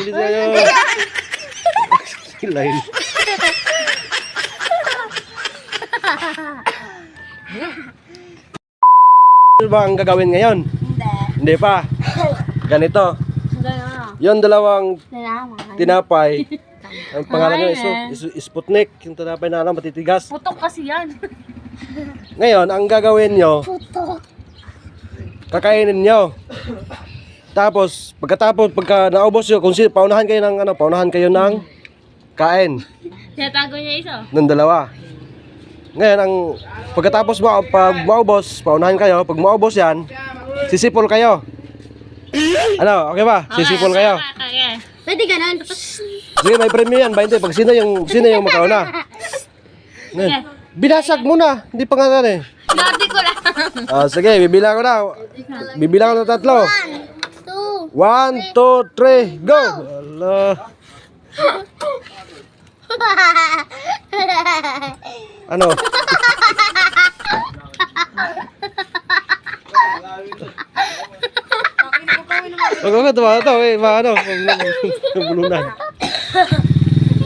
Bilis tayo. Lain. Ano ba ang gagawin ngayon? Hindi pa. Ganito. Yung dalawang tinapay. Ang pangalan nyo is Sputnik. Yung tinapay na alam, matitigas. Putok kasi yan. Ngayon, ang gagawin nyo, kakainin nyo. Tapos, pagka naubos nyo, kung paunahan kayo ng kain. Tinatago niya isa. Ng dalawa. Ngayon, pagkatapos pag maubos, paunahan kayo. Pag maubos yan, sisipol kayo. Ano, okay ba? Sisipol kayo. Okay. Pwede ganun. Sige, may premyo yan, 20. Pag sino yung makauna. Ngayon, binasag muna. Hindi pa nga eh. Dati ko lang. Sige, bibilang ko na. Bibilang ko na 3. 1, 2, 3, go! Allah. Ano? Huwag tumawa to, ano, bulunan.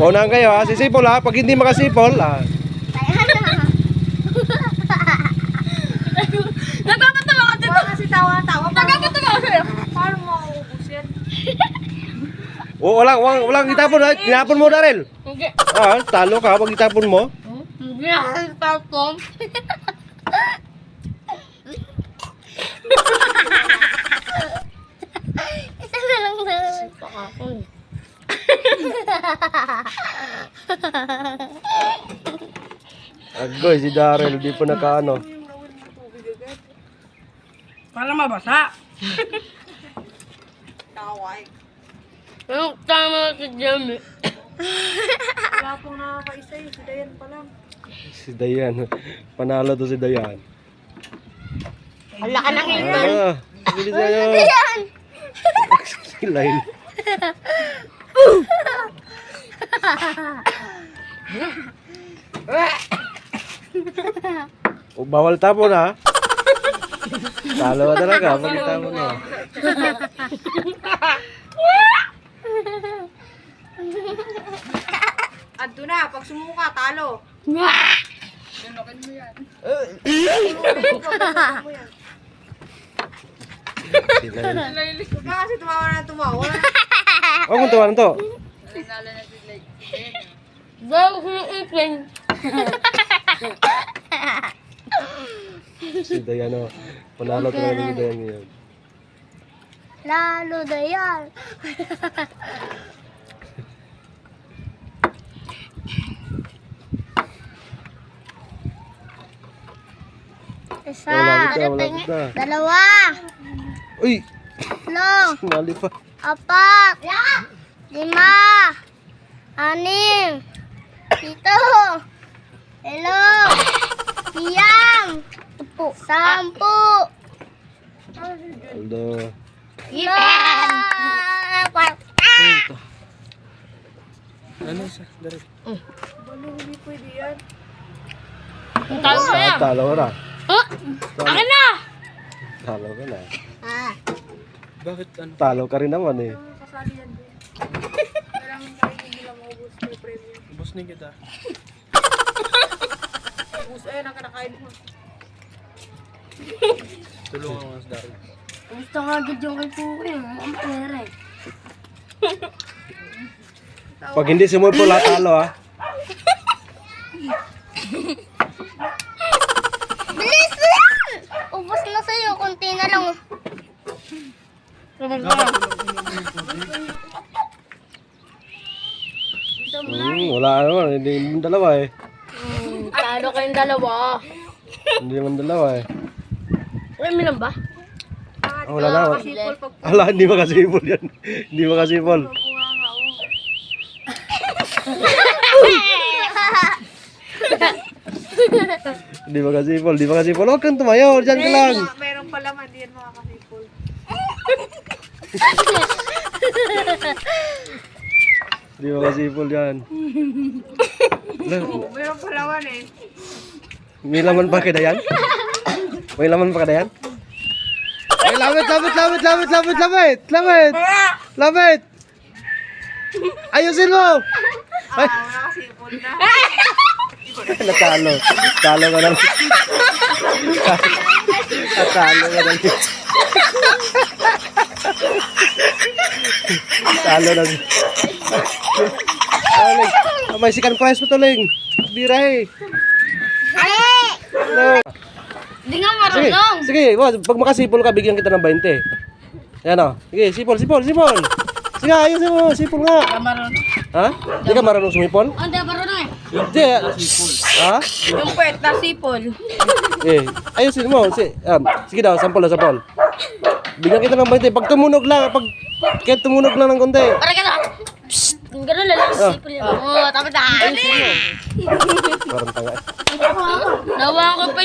Paunahan kayo ha, sisipol ha, pag hindi makasipol ha. Nagkakatawa ka dito. Kasi tawa-tawa. Nagkakatawa ka sa'yo. Paano mo maubos yan? Walang itapon ha, tinapon mo Darel. Hindi. Talo ka pag itapon mo. Hindi ako tapon. Isa na lang na. Agoy, si Darel, di pa nakaano. Para mabasa. Taway. Yung tama si Jamie. Wala pong nakakaisa eh. Si Dayan pa lang. Si Dayan, panalo to si Dayan. Hala ka ng hipon. Bilis tayo. Si Lain. Bawal tapon ha. Talo ka talaga pag itapon mo. Adto na. Pag sumuka, talo. Si Lain. Huwag ka kasi tumawa na tumawa. Huwag mong tawanan to. Dahil hiniipin. Si Dayan o. Panalo talaga si Dayan ngayon. Lalo Dayan. Isa. Malapit na. Dalawa. Uy! Tatlo. Mali pa. 4, 5, 6, 7, 8, 9, 10, 10, Aldo. 11, Ano isa? Dari. hindi pwede yan. Talo ka na. Talo ka na. Akin na. Talo ka na. Bakit ano? Talo ka rin naman eh. Kasali yan din. Kailangan tayo hindi lang maubos may premium. Ubus na kita. Ubus ayun ang kinakain mo. Tulungan mo sa Daryl. Gusto nga agad yung kay Puki. Ang pera eh. Pag hindi sumulpo lahat talo ha. Bilis na yan! Ubus na sa'yo. Kunti na lang. Wala naman. Hindi naman dalawa eh. Talo kayong dalawa. Hindi naman dalawa eh. Alam mo lang ba? Wala na. Wala, hindi makasipol yan. Hindi makasipol. Hindi makasipol. Hindi makasipol. Huwag kang tumayo. Diyan ka lang. Meron pala man din makakasipol. Hindi makasipol yan. Meron pala man eh. May laman pa kada yan? May laman pa kada yan? Ay, lamit! Ayusin mo! Ay, Nakasipon na. natalo. Talo ka lang. Natalo ka lang. Talo lang. May second prize mo to, Ling. Bira eh. Ano? Hindi nga Sige, marunong. sige. Pag makasipol ka, bigyan kita ng 20. Yan o. Sige, sipol. Sige, ayusin mo. Sipol nga. Ha? Hindi ka marunong sumipol? Hindi marunong eh. Hindi. Ha? Yung puwet na sipol. Ayusin mo. Sige daw, sampol. Bigyan kita ng 20. Pag tumunog lang, kahit tumunog lang ng konti. Para ka na. Psst. Ganun lang lang. Sipol yan. Oo, tapos na. Parang tanga. Nawa ko pa